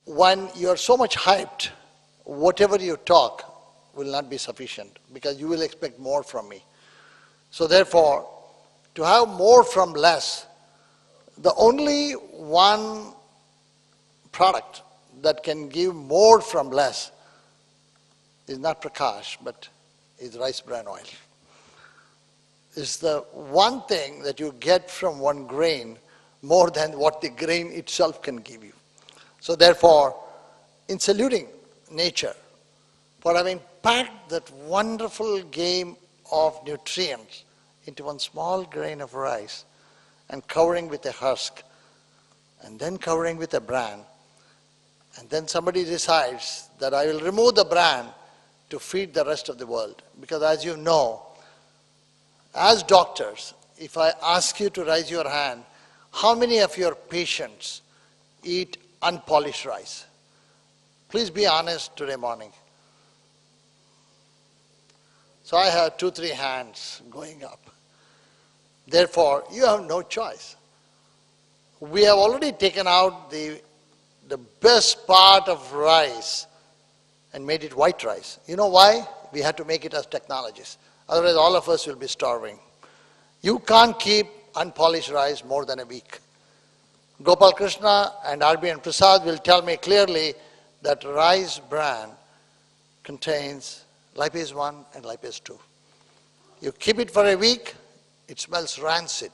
when you are so much hyped, whatever you talk will not be sufficient because you will expect more from me. So therefore, to have more from less, the only one product that can give more from less is not Prakash, but is rice bran oil. It's the one thing that you get from one grain more than what the grain itself can give you. So therefore, in saluting nature for having packed that wonderful game of nutrients into one small grain of rice and covering with a husk and then covering with a bran, and then somebody decides that I will remove the bran to feed the rest of the world. Because as you know, as doctors, if I ask you to raise your hand, how many of your patients eat unpolished rice? Please be honest today morning. So I have 2-3 hands going up. Therefore, you have no choice. We have already taken out the best part of rice and made it white rice. You know why? We had to make it as technologists. Otherwise, all of us will be starving. You can't keep unpolished rice more than a week. Gopal Krishna and RBO and Prasad will tell me clearly that rice bran contains lipase 1 and lipase 2. You keep it for a week, it smells rancid.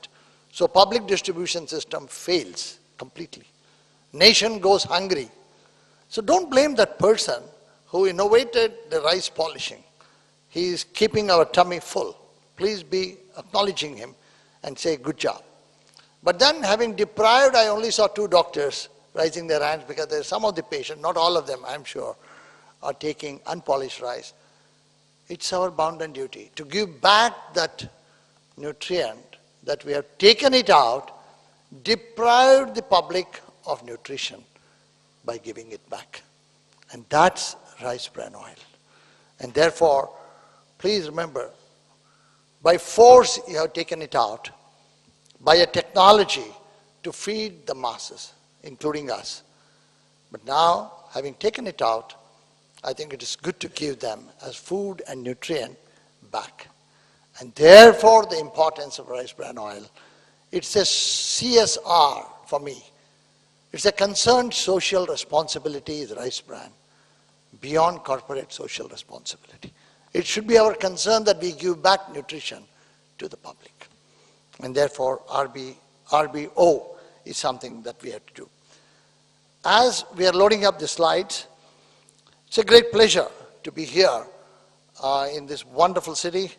So public distribution system fails completely. Nation goes hungry. So don't blame that person who innovated the rice polishing. He is keeping our tummy full. Please be acknowledging him and say good job. But then having deprived, I only saw 2 doctors raising their hands because there are some of the patients, not all of them I'm sure, are taking unpolished rice. It's our bounden duty to give back that nutrient that we have taken it out, deprived the public of nutrition by giving it back. And that's rice bran oil. And therefore, please remember, by force you have taken it out, by a technology to feed the masses, including us. But now, having taken it out, I think it is good to give them as food and nutrient back. And therefore, the importance of rice bran oil. It's a CSR for me. It's a concerned social responsibility is rice bran, beyond corporate social responsibility. It should be our concern that we give back nutrition to the public. And therefore, RBO is something that we have to do. As we are loading up the slides, it's a great pleasure to be here in this wonderful city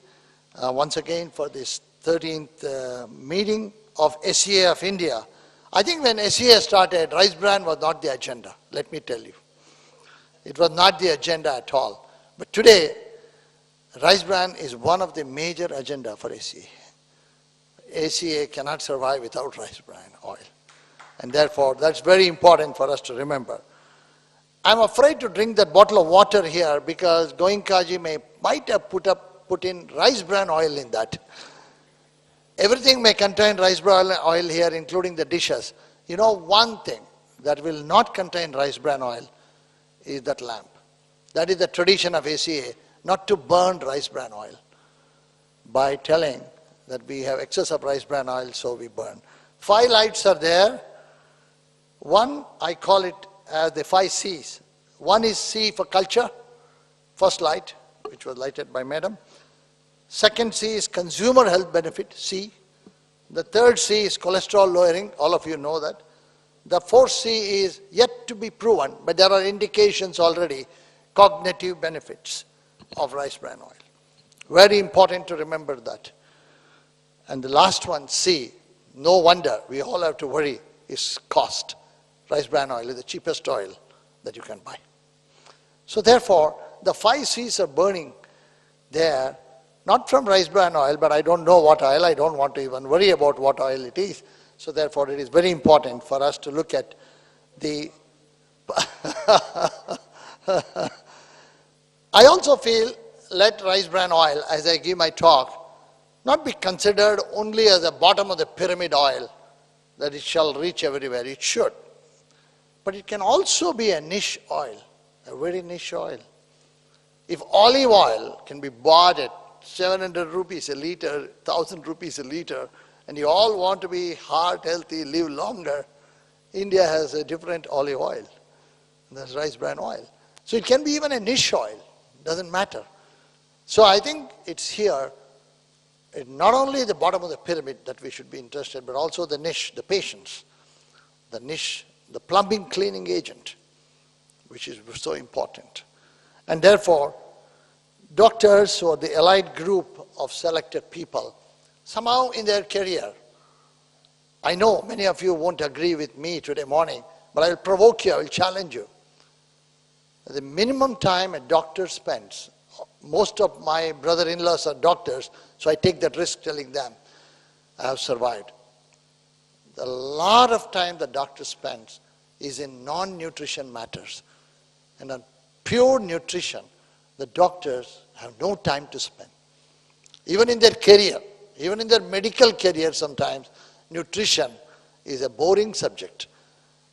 once again for this 13th meeting of SCA of India. I think when SCA started, rice bran was not the agenda, let me tell you. It was not the agenda at all. But today, rice bran is one of the major agenda for SCA. SCA cannot survive without rice bran oil. And therefore, that's very important for us to remember. I'm afraid to drink that bottle of water here because Goenkaji might have put in rice bran oil in that. Everything may contain rice bran oil here, including the dishes. You know, one thing that will not contain rice bran oil is that lamp. That is the tradition of SCA, not to burn rice bran oil by telling that we have excess of rice bran oil, so we burn. 5 lights are there. One, I call it as the 5 C's. One is C for culture, first light, which was lighted by Madam. Second C is consumer health benefit, C. The third C is cholesterol lowering, all of you know that. The fourth C is yet to be proven, but there are indications already, cognitive benefits of rice bran oil. Very important to remember that. And the last one, C, no wonder we all have to worry, is cost. Rice bran oil is the cheapest oil that you can buy. So therefore, the 5 C's are burning there, not from rice bran oil, but I don't know what oil, I don't want to even worry about what oil it is. So therefore, it is very important for us to look at the... I also feel, let rice bran oil, as I give my talk, not be considered only as the bottom of the pyramid oil, that it shall reach everywhere. It should. But it can also be a niche oil, a very niche oil. If olive oil can be bought at 700 rupees a liter, 1000 rupees a liter, and you all want to be heart healthy, live longer, India has a different olive oil. That's rice bran oil. So it can be even a niche oil, doesn't matter. So I think it's here, not only the bottom of the pyramid that we should be interested, but also the niche, the patients, the niche, the plumbing cleaning agent, which is so important. And therefore, doctors or the allied group of selected people, somehow in their career, I know many of you won't agree with me today morning, but I will provoke you, I will challenge you. The minimum time a doctor spends, most of my brother-in-laws are doctors, so I take that risk telling them I have survived. A lot of time the doctor spends is in non-nutrition matters. And on pure nutrition, the doctors have no time to spend. Even in their career, even in their medical career sometimes, nutrition is a boring subject,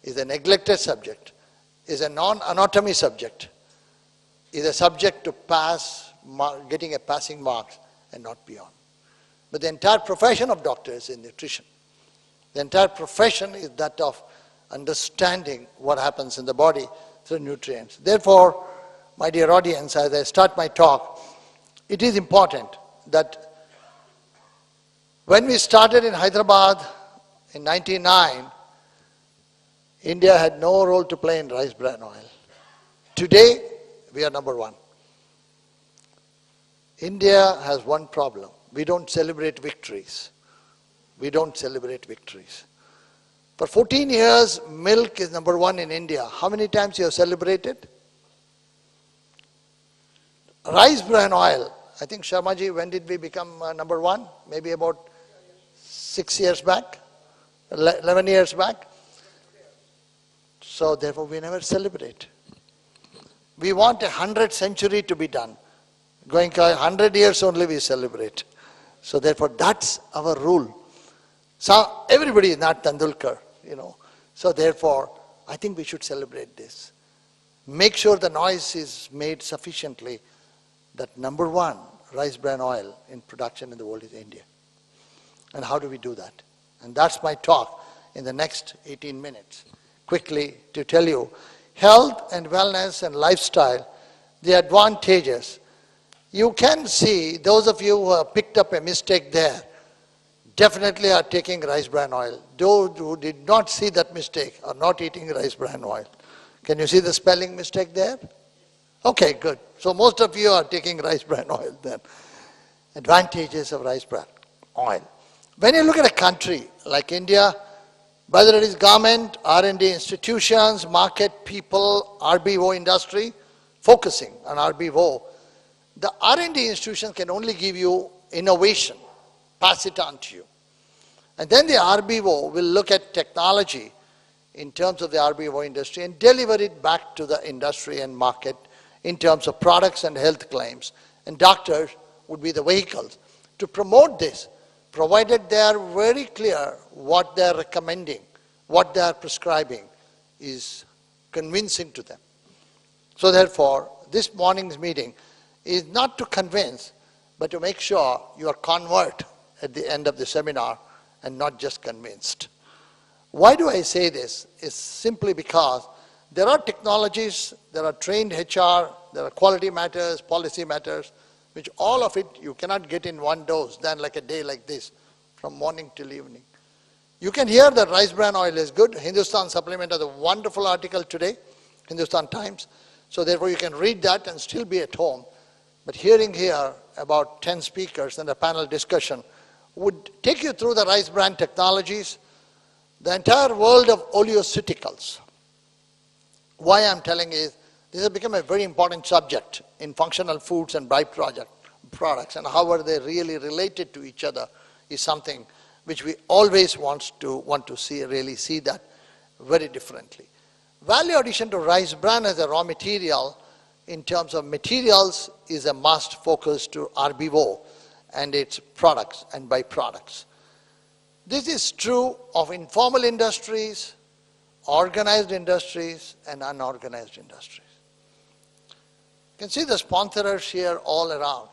is a neglected subject, is a non-anatomy subject, is a subject to pass, getting a passing marks and not beyond. But the entire profession of doctors is nutrition. The entire profession is that of understanding what happens in the body through nutrients. Therefore, my dear audience, as I start my talk, it is important that when we started in Hyderabad in 1999, India had no role to play in rice bran oil. Today, we are number one. India has one problem. We don't celebrate victories. We don't celebrate victories. For 14 years, milk is number one in India. How many times you have celebrated? Rice bran oil. I think, Sharmaji, when did we become number one? Maybe about 6 years back? 11 years back? So therefore, we never celebrate. We want 100th century to be done. Going 100 years only we celebrate. So therefore, that's our rule. So everybody is not Tendulkar, you know. So therefore, I think we should celebrate this. Make sure the noise is made sufficiently that number one rice bran oil in production in the world is India. And how do we do that? And that's my talk in the next 18 minutes. Quickly to tell you, health and wellness and lifestyle, the advantages. You can see, those of you who have picked up a mistake there, definitely are taking rice bran oil. Those who did not see that mistake are not eating rice bran oil. Can you see the spelling mistake there? Okay, good. So most of you are taking rice bran oil then. Advantages of rice bran oil. When you look at a country like India, whether it is government, R&D institutions, market people, RBO industry, focusing on RBO, the R&D institutions can only give you innovation, pass it on to you. And then the RBO will look at technology in terms of the RBO industry and deliver it back to the industry and market in terms of products and health claims. And doctors would be the vehicles to promote this, provided they are very clear what they are recommending, what they are prescribing is convincing to them. So therefore, this morning's meeting is not to convince, but to make sure you are convert at the end of the seminar and not just convinced. Why do I say this? It's simply because there are technologies, there are trained HR, there are quality matters, policy matters, which all of it you cannot get in one dose, than like a day like this, from morning till evening. You can hear that rice bran oil is good. Hindustan Supplement has a wonderful article today, Hindustan Times. So therefore you can read that and still be at home. But hearing here about 10 speakers and a panel discussion would take you through the rice bran technologies, the entire world of oleoceuticals. Why I'm telling is, this has become a very important subject in functional foods and byproducts, and how are they really related to each other is something which we always want to see, really see that very differently. Value addition to rice bran as a raw material in terms of materials is a must focus to RBO and its products and byproducts. This is true of informal industries organized industries and unorganized industries. You can see the sponsors here all around,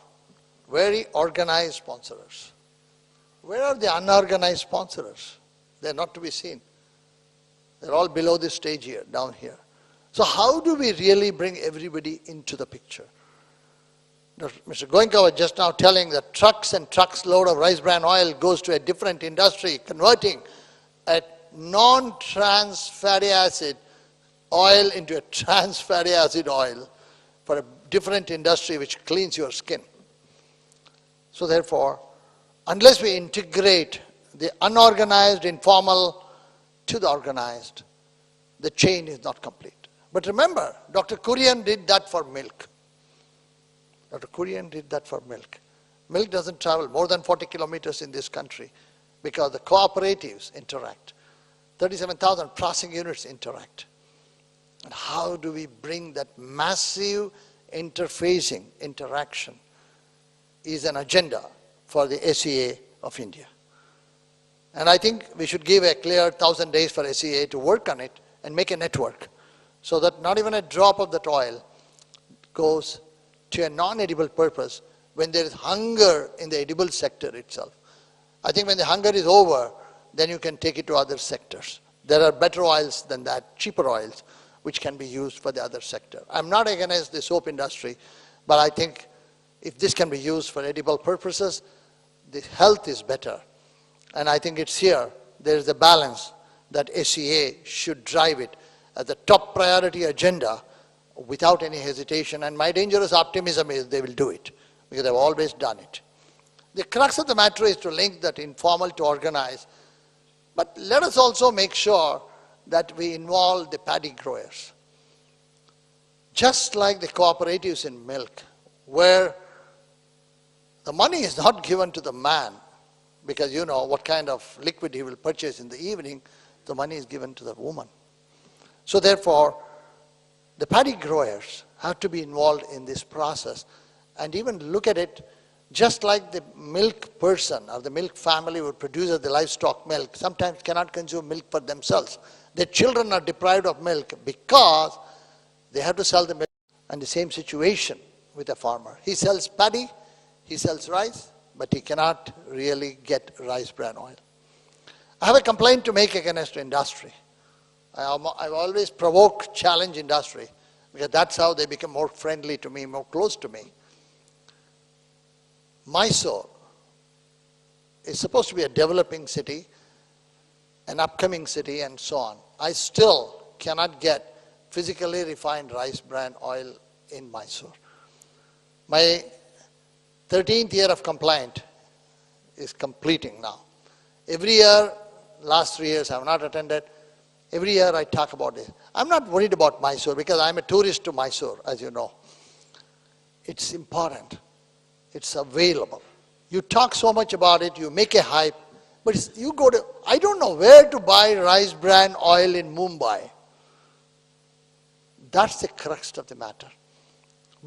very organized sponsors. Where are the unorganized sponsors? They're not to be seen. They're all below this stage here, down here. So how do we really bring everybody into the picture? Mr. Goenka was just now telling that trucks and trucks load of rice bran oil goes to a different industry, converting a non-trans fatty acid oil into a trans fatty acid oil for a different industry which cleans your skin. So therefore, unless we integrate the unorganized, informal to the organized, the chain is not complete. But remember, Dr. Kurian did that for milk. Dr. Kurian did that for milk. Milk doesn't travel more than 40 kilometers in this country because the cooperatives interact. 37,000 processing units interact. And how do we bring that massive interfacing, interaction is an agenda for the SEA of India. And I think we should give a clear 1,000 days for SEA to work on it and make a network so that not even a drop of that oil goes to a non-edible purpose when there is hunger in the edible sector itself. I think when the hunger is over, then you can take it to other sectors. There are better oils than that, cheaper oils, which can be used for the other sector. I'm not against the soap industry, but I think if this can be used for edible purposes, the health is better. And I think it's here, there is a balance that SEA should drive it as a top priority agenda without any hesitation. And my dangerous optimism is they will do it, because they've always done it. The crux of the matter is to link that informal to organized. But let us also make sure that we involve the paddy growers. Just like the cooperatives in milk, where the money is not given to the man, because you know what kind of liquid he will purchase in the evening, the money is given to the woman. So therefore, the paddy growers have to be involved in this process and even look at it just like the milk person or the milk family who produces the livestock milk sometimes cannot consume milk for themselves. Their children are deprived of milk because they have to sell the milk. And the same situation with a farmer. He sells paddy, he sells rice, but he cannot really get rice bran oil. I have a complaint to make against industry. I've always provoked, challenge industry, because that's how they become more friendly to me, more close to me. Mysore is supposed to be a developing city, an upcoming city, and so on. I still cannot get physically refined rice bran oil in Mysore. My 13th year of complaint is completing now. Every year, last 3 years I have not attended, every year I talk about this. I'm not worried about Mysore because I'm a tourist to Mysore, as you know. It's important. It's available. You talk so much about it, you make a hype, but you go to, I don't know where to buy rice bran oil in Mumbai. That's the crux of the matter.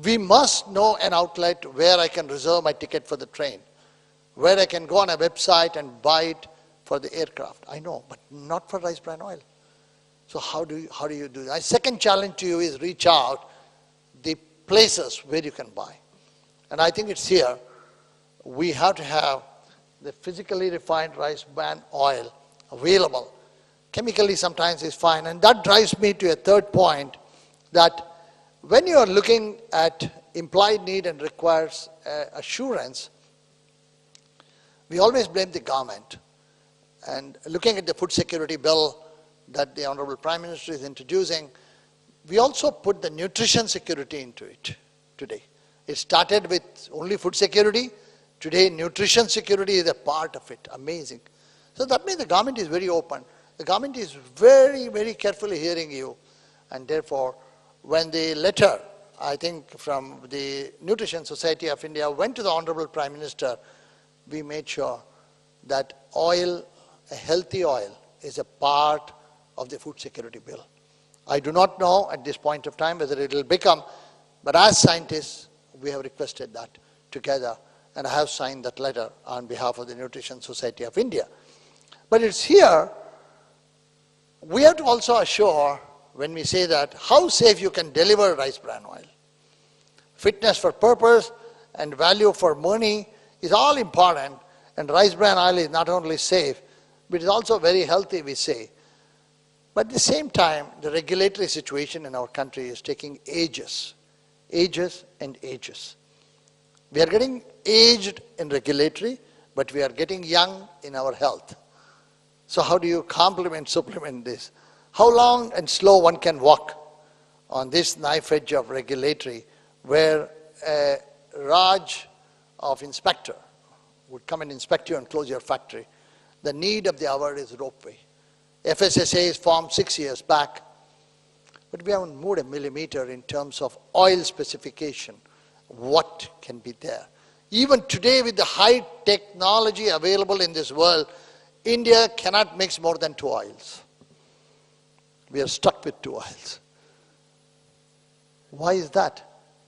We must know an outlet where I can reserve my ticket for the train, where I can go on a website and buy it for the aircraft. I know, but not for rice bran oil. So how do you do that? My second challenge to you is reach out the places where you can buy. And I think it's here. We have to have the physically refined rice bran oil available. Chemically sometimes is fine. And that drives me to a third point, that when you are looking at implied need and requires assurance, we always blame the government. And looking at the food security bill that the Honorable Prime Minister is introducing, we also put the nutrition security into it today. It started with only food security. Today, nutrition security is a part of it. Amazing. So that means the government is very open. The government is very, very carefully hearing you. And therefore, when the letter, I think, from the Nutrition Society of India went to the Honorable Prime Minister, we made sure that oil, a healthy oil, is a part of the food security bill. I do not know at this point of time whether it will become, but as scientists, we have requested that together, and I have signed that letter on behalf of the Nutrition Society of India. But it's here We have to also assure, when we say that, how safe you can deliver rice bran oil. Fitness for purpose and value for money is all important, and rice bran oil is not only safe, but it's also very healthy, we say. But at the same time, the regulatory situation in our country is taking ages and ages. We are getting aged in regulatory, but we are getting young in our health. So how do you supplement this? How long and slow one can walk on this knife edge of regulatory, where a Raj of inspector would come and inspect you and close your factory. The need of the hour is ropeway. FSSA is formed 6 years back, but we haven't moved a millimeter in terms of oil specification. What can be there? Even today, with the high technology available in this world, India cannot mix more than 2 oils. We are stuck with 2 oils. Why is that?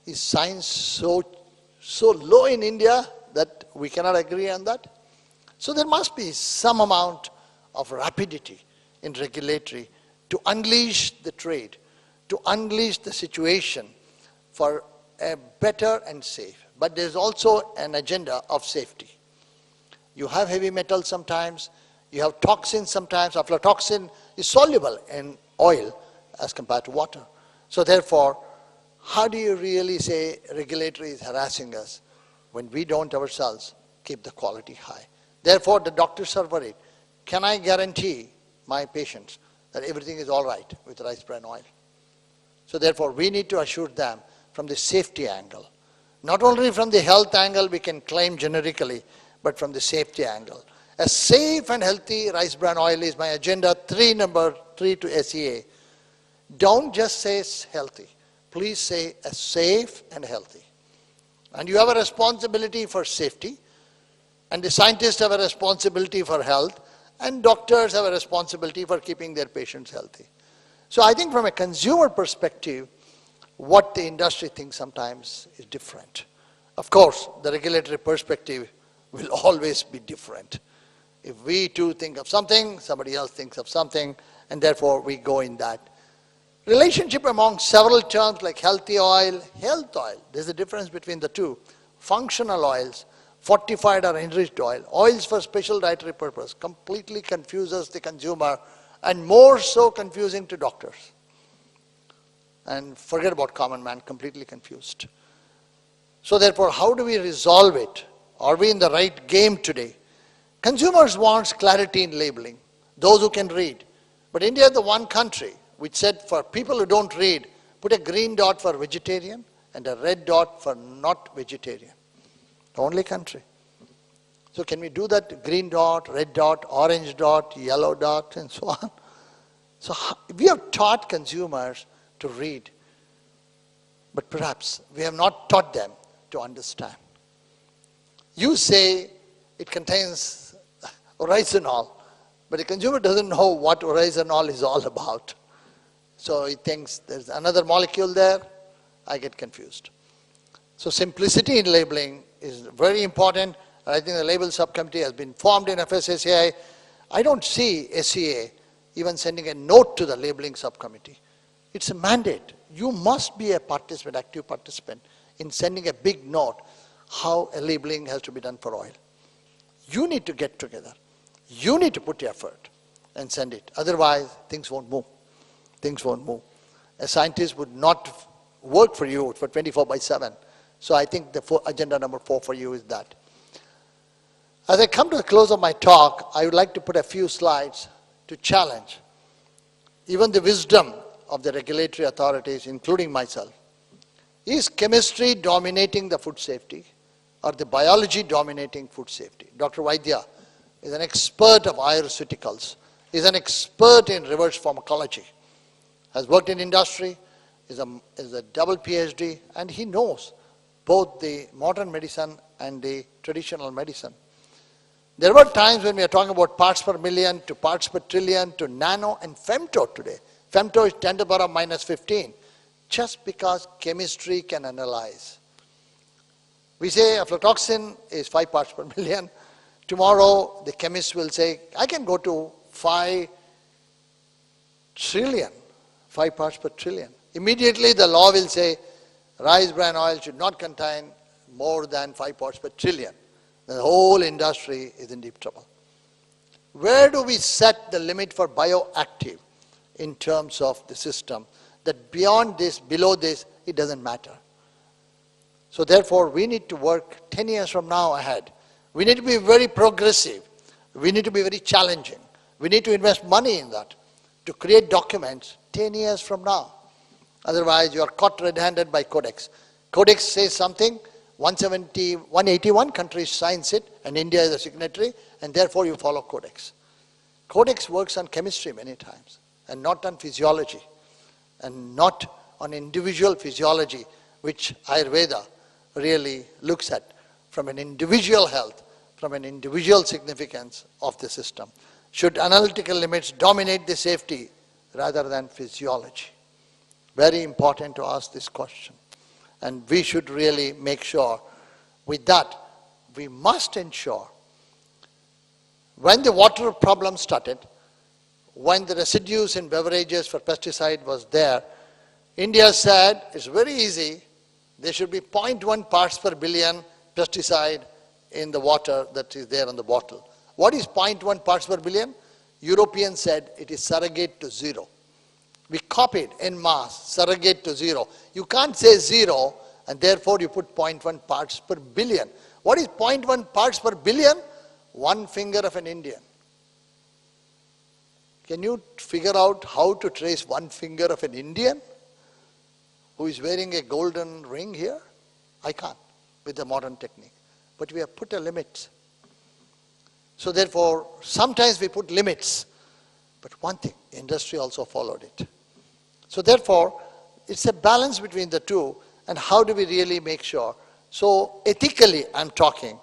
Is science so low in India that we cannot agree on that? So there must be some amount of rapidity in regulatory to unleash the trade, to unleash the situation for a better and safe. But there's also an agenda of safety. You have heavy metals sometimes, you have toxins sometimes. Aflatoxin is soluble in oil as compared to water. So therefore, how do you really say regulatory is harassing us when we don't ourselves keep the quality high? Therefore, the doctors are worried. Can I guarantee my patients that everything is all right with rice bran oil? So therefore, we need to assure them from the safety angle. Not only from the health angle we can claim generically, but from the safety angle. A safe and healthy rice bran oil is my agenda number 3 to SEA. Don't just say healthy. Please say a safe and healthy. And you have a responsibility for safety, and the scientists have a responsibility for health, and doctors have a responsibility for keeping their patients healthy. So I think from a consumer perspective, what the industry thinks sometimes is different. Of course, the regulatory perspective will always be different. If we too think of something, somebody else thinks of something, and therefore we go in that. Relationship among several terms like healthy oil, health oil, there's a difference between the two. Functional oils, fortified or enriched oil, oils for special dietary purpose, completely confuses the consumer, and more so confusing to doctors. And forget about common man, completely confused. So therefore, how do we resolve it? Are we in the right game today? Consumers want clarity in labeling, those who can read. But India is the one country which said for people who don't read, put a green dot for vegetarian and a red dot for not vegetarian. The only country. So can we do that green dot, red dot, orange dot, yellow dot, and so on? So we have taught consumers to read, but perhaps we have not taught them to understand. You say it contains oryzanol, but the consumer doesn't know what oryzanol is all about. So he thinks there's another molecule there, I get confused. So simplicity in labeling is very important. I think the label subcommittee has been formed in FSSAI. I don't see SEA even sending a note to the labeling subcommittee. It's a mandate. You must be a participant, active participant, in sending a big note how a labeling has to be done for oil. You need to get together. You need to put effort and send it. Otherwise, things won't move. Things won't move. A scientist would not work for you for 24/7. So I think the agenda number 4 for you is that. As I come to the close of my talk, I would like to put a few slides to challenge even the wisdom of the regulatory authorities, including myself. Is chemistry dominating the food safety or the biology dominating food safety? Dr. Vaidya is an expert of ayurveda, is an expert in reverse pharmacology, has worked in industry, is a double PhD, and he knows both the modern medicine and the traditional medicine. There were times when we are talking about parts per million to parts per trillion to nano and femto today. Femto is 10 to the power of minus 15, just because chemistry can analyze. We say aflatoxin is 5 parts per million. Tomorrow, the chemist will say, I can go to 5 trillion, 5 parts per trillion. Immediately the law will say rice bran oil should not contain more than 5 parts per trillion. The whole industry is in deep trouble. Where do we set the limit for bioactive in terms of the system? That beyond this, below this, it doesn't matter. So therefore, we need to work 10 years from now ahead. We need to be very progressive. We need to be very challenging. We need to invest money in that to create documents 10 years from now. Otherwise, you are caught red-handed by Codex. Codex says something, 181 countries signs it, and India is a signatory, and therefore you follow Codex. Codex works on chemistry many times, and not on physiology, and not on individual physiology, which Ayurveda really looks at from an individual health, from an individual significance of the system. Should analytical limits dominate the safety rather than physiology? Very important to ask this question. And we should really make sure with that, we must ensure when the water problem started, when the residues in beverages for pesticide was there, India said it's very easy, there should be 0.1 parts per billion pesticide in the water that is there on the bottle. What is 0.1 parts per billion? Europeans said it is surrogate to 0. We copied en masse, surrogate to 0. You can't say 0 and therefore you put 0.1 parts per billion. What is 0.1 parts per billion? One finger of an Indian. Can you figure out how to trace one finger of an Indian who is wearing a golden ring here? I can't with the modern technique. But we have put a limit. So therefore, sometimes we put limits. But one thing, industry also followed it. So therefore, it's a balance between the two, and how do we really make sure? So ethically, I'm talking,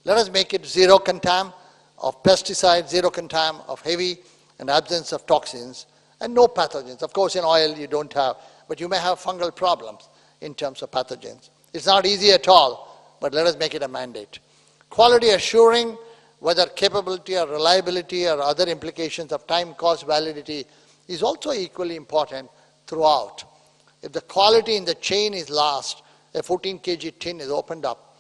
let us make it zero contam of pesticides, zero contam of heavy and absence of toxins, and no pathogens. Of course, in oil you don't have, but you may have fungal problems in terms of pathogens. It's not easy at all, but let us make it a mandate. Quality assuring, whether capability or reliability or other implications of time, cost, validity, is also equally important throughout. If the quality in the chain is lost, a 14 kg tin is opened up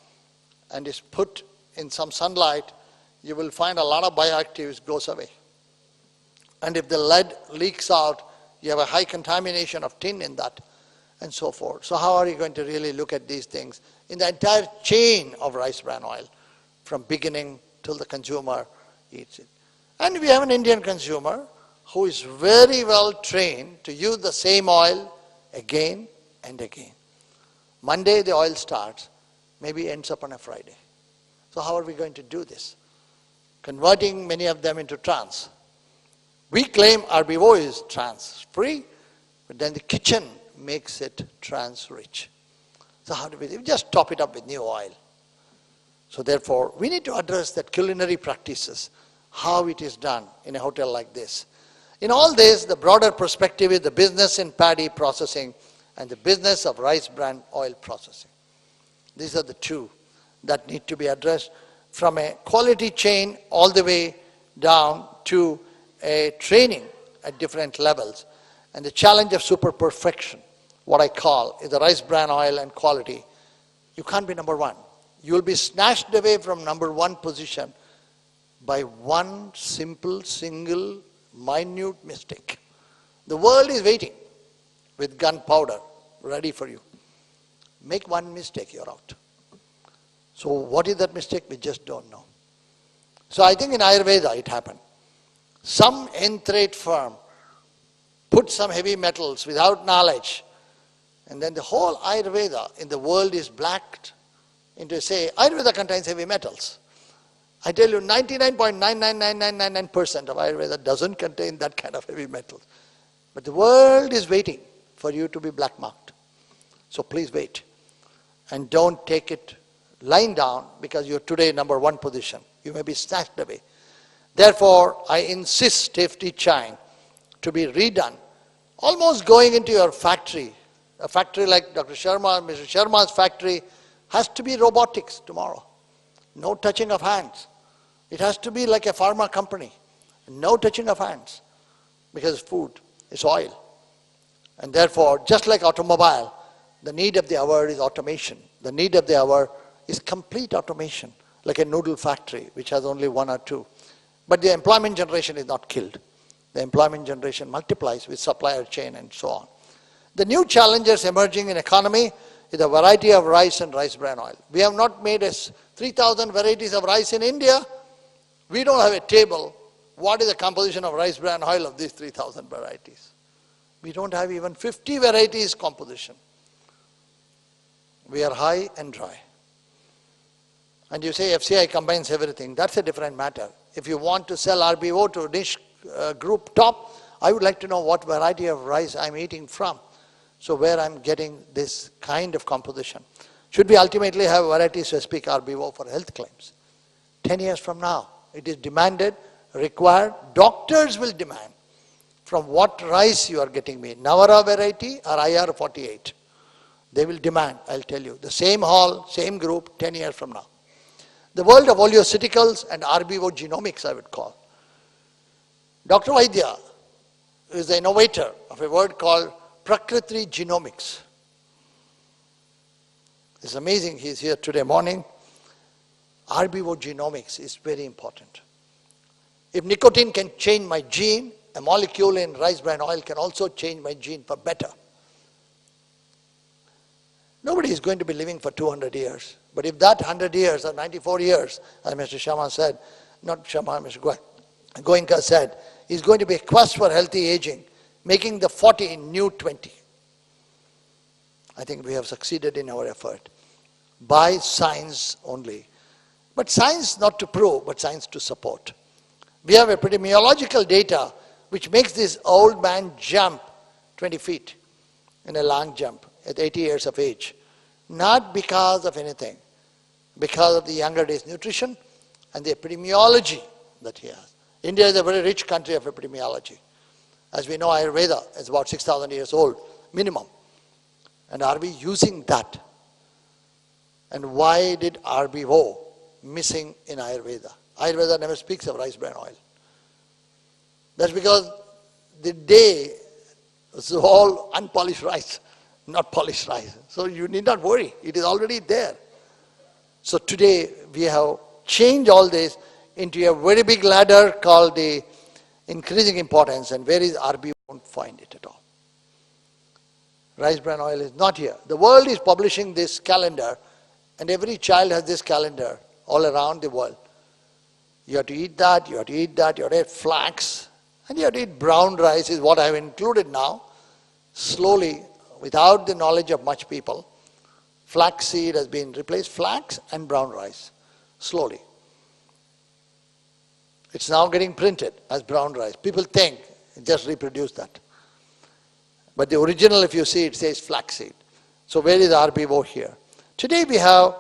and is put in some sunlight, you will find a lot of bioactives goes away. And if the lead leaks out, you have a high contamination of tin in that, and so forth. So how are you going to really look at these things in the entire chain of rice bran oil, from beginning till the consumer eats it? And we have an Indian consumer who is very well trained to use the same oil again and again. Monday the oil starts, maybe ends up on a Friday. So how are we going to do this? Converting many of them into trans. We claim RBO is trans-free, but then the kitchen makes it trans-rich. So how do we just top it up with new oil? So therefore, we need to address that culinary practices, how it is done in a hotel like this. In all this, the broader perspective is the business in paddy processing and the business of rice bran oil processing. These are the two that need to be addressed from a quality chain all the way down to a training at different levels. And the challenge of super perfection, what I call, is the rice bran oil and quality. You can't be number one. You will be snatched away from number one position by one simple, single, minute mistake. The world is waiting with gunpowder ready for you. Make one mistake, you're out. So what is that mistake? We just don't know. So I think in Ayurveda it happened. Some N-trade firm put some heavy metals without knowledge, and then the whole Ayurveda in the world is blacked into, say, Ayurveda contains heavy metals. I tell you, 99.99999% of Ayurveda doesn't contain that kind of heavy metals. But the world is waiting for you to be black marked. So please wait. And don't take it lying down because you're today number one position. You may be snatched away. Therefore, I insist safety chain to be redone, almost going into your factory. A factory like Dr. Sharma, Mr. Sharma's factory has to be robotics tomorrow. No touching of hands. It has to be like a pharma company. No touching of hands because food is oil. And therefore, just like automobile, the need of the hour is automation. The need of the hour is complete automation, like a noodle factory, which has only one or two. But the employment generation is not killed. The employment generation multiplies with supplier chain and so on. The new challenges emerging in economy is the variety of rice and rice bran oil. We have not made 3,000 varieties of rice in India. We don't have a table. What is the composition of rice bran oil of these 3,000 varieties? We don't have even 50 varieties composition. We are high and dry. And you say FCI combines everything. That's a different matter. If you want to sell RBO to niche group top, I would like to know what variety of rice I'm eating from. So where I'm getting this kind of composition. Should we ultimately have variety-specific RBO for health claims? 10 years from now, it is demanded, required, doctors will demand from what rice you are getting me, Navara variety or IR48. They will demand, I'll tell you, the same hall, same group, 10 years from now. The world of oleoceuticals and RBO genomics, I would call. Dr. Vaidya is the innovator of a word called Prakriti genomics. It's amazing he's here today morning. RBO genomics is very important. If nicotine can change my gene, a molecule in rice bran oil can also change my gene for better. Nobody is going to be living for 200 years. But if that 100 years or 94 years, as Mr. Sharma said, not Sharma, Mr. Goenka said, is going to be a quest for healthy aging, making the 40 new 20. I think we have succeeded in our effort by science only. But science not to prove, but science to support. We have epidemiological data which makes this old man jump 20 feet in a long jump at 80 years of age. Not because of anything, because of the younger days nutrition and the epidemiology that he has. India is a very rich country of epidemiology. As we know, Ayurveda is about 6,000 years old, minimum. And are we using that? And why did RBO missing in Ayurveda? Ayurveda never speaks of rice bran oil. That's because the day was all unpolished rice, not polished rice. So you need not worry, it is already there. So today we have changed all this into a very big ladder called the increasing importance, and where is RBO? Won't find it at all. Rice bran oil is not here. The world is publishing this calendar, and every child has this calendar all around the world. You have to eat that, you have to eat that, you have to eat flax, and you have to eat brown rice is what I have included now. Slowly, without the knowledge of much people, flax seed has been replaced, flax and brown rice, slowly. It's now getting printed as brown rice. People think, just reproduce that. But the original, if you see, it says flaxseed. So where is RBO here? Today we have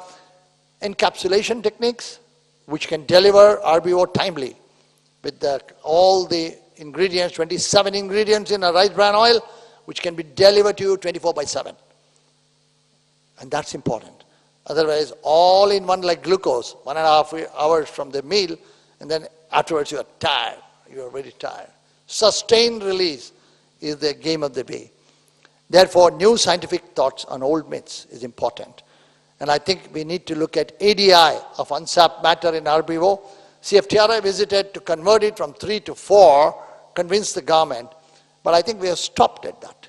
encapsulation techniques which can deliver RBO timely with all the ingredients, 27 ingredients in a rice bran oil, which can be delivered to you 24/7. And that's important. Otherwise, all in one like glucose, 1.5 hours from the meal, and then afterwards you are tired, you are very tired. Sustained release is the game of the day. Therefore, new scientific thoughts on old myths is important. And I think we need to look at ADI of unsapped matter in RBO. CFTRI visited to convert it from 3 to 4, convince the government, but I think we have stopped at that.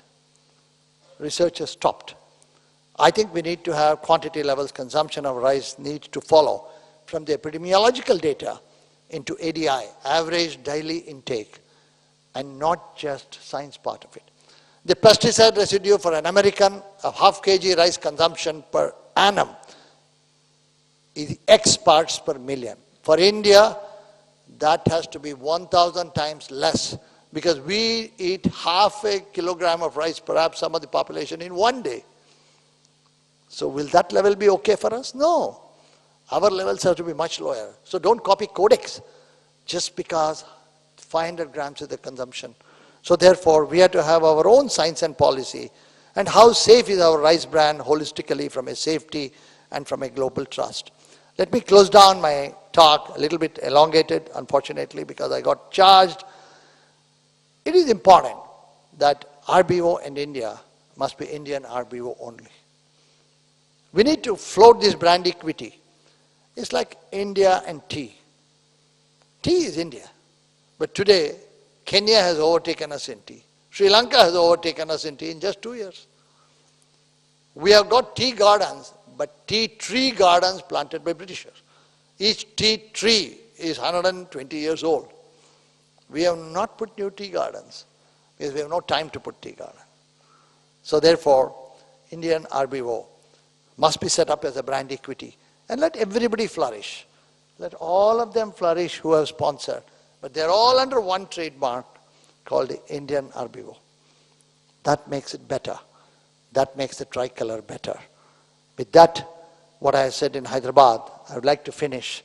Research has stopped. I think we need to have quantity levels, consumption of rice needs to follow from the epidemiological data into ADI, average daily intake, and not just science part of it. The pesticide residue for an American of half kg rice consumption per annum is X parts per million. For India, that has to be 1,000 times less because we eat half a kilogram of rice, perhaps some of the population in one day. So will that level be okay for us? No. Our levels have to be much lower. So don't copy Codex just because 500 grams is the consumption. So therefore, we have to have our own science and policy. And how safe is our rice bran holistically from a safety and from a global trust? Let me close down my talk, a little bit elongated, unfortunately, because I got charged. It is important that RBO in India must be Indian RBO only. We need to float this brand equity. It's like India and tea. Tea is India. But today, Kenya has overtaken us in tea. Sri Lanka has overtaken us in tea in just 2 years. We have got tea gardens, but tea tree gardens planted by Britishers. Each tea tree is 120 years old. We have not put new tea gardens because we have no time to put tea gardens. So therefore, Indian RBO must be set up as a brand equity and let everybody flourish. Let all of them flourish who have sponsored. But they're all under one trademark called the Indian RBO. That makes it better. That makes the tricolor better. With that, what I said in Hyderabad, I would like to finish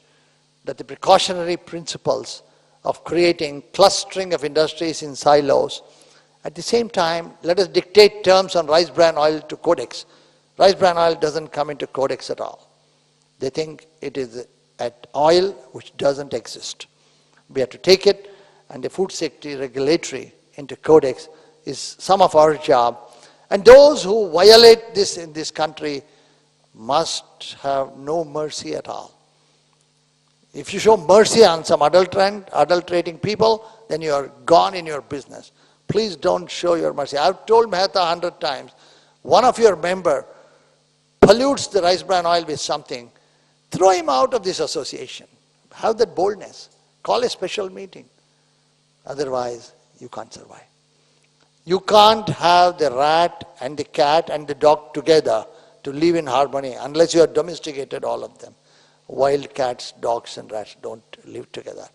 that the precautionary principles of creating clustering of industries in silos. At the same time, let us dictate terms on rice bran oil to Codex. Rice bran oil doesn't come into Codex at all. They think it is an oil which doesn't exist. We have to take it, and the food safety regulatory into Codex is some of our job. And those who violate this in this country must have no mercy at all. If you show mercy on some adulterating people, then you are gone in your business. Please don't show your mercy. I've told Mehta 100 times, one of your member pollutes the rice bran oil with something, throw him out of this association. Have that boldness. Call a special meeting. Otherwise, you can't survive. You can't have the rat and the cat and the dog together to live in harmony unless you have domesticated all of them. Wild cats, dogs and rats don't live together.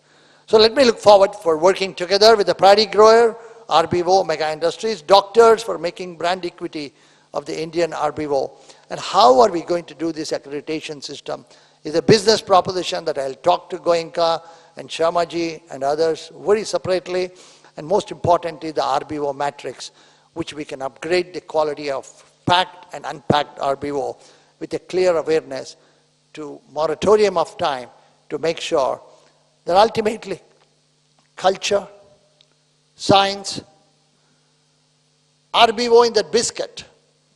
So let me look forward for working together with the paddy grower, RBO, mega industries, doctors for making brand equity of the Indian RBO. And how are we going to do this accreditation system is a business proposition that I'll talk to Goenka and Sharmaji and others very separately. And most importantly, the RBO matrix, which we can upgrade the quality of packed and unpacked RBO with a clear awareness to moratorium of time to make sure that ultimately culture, science, RBO in that biscuit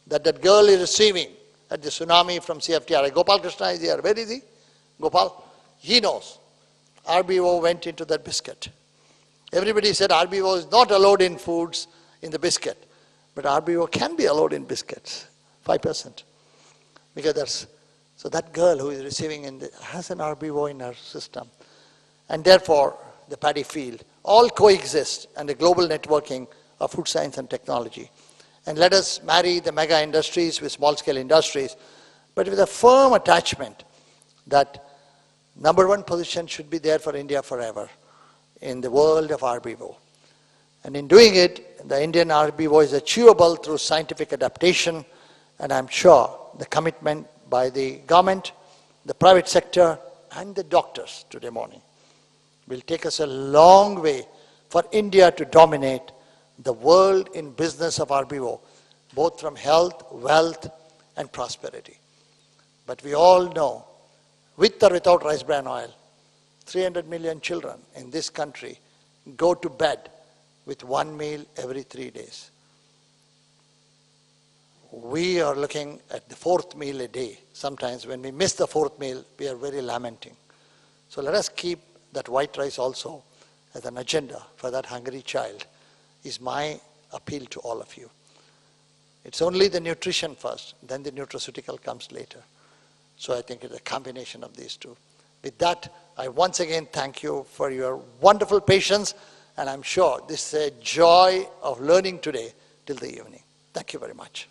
that that girl is receiving at the tsunami from CFTRI. Gopal Krishna is here. Where is he? Gopal? He knows. RBO went into that biscuit. Everybody said RBO is not allowed in foods in the biscuit. But RBO can be allowed in biscuits, 5%. Because that's, so that girl who is receiving has an RBO in her system. And therefore, the paddy field all coexist and the global networking of food science and technology. And let us marry the mega industries with small scale industries, but with a firm attachment that number one position should be there for India forever in the world of RBO. And in doing it, the Indian RBO is achievable through scientific adaptation, and I'm sure the commitment by the government, the private sector, and the doctors today morning will take us a long way for India to dominate the world in business of RBO, both from health, wealth, and prosperity. But we all know, with or without rice bran oil, 300 million children in this country go to bed with one meal every 3 days. We are looking at the fourth meal a day. Sometimes when we miss the fourth meal, we are very lamenting. So let us keep that white rice also as an agenda for that hungry child, is my appeal to all of you. It's only the nutrition first, then the nutraceutical comes later. So I think it's a combination of these two. With that, I once again thank you for your wonderful patience, and I'm sure this is a joy of learning today till the evening. Thank you very much.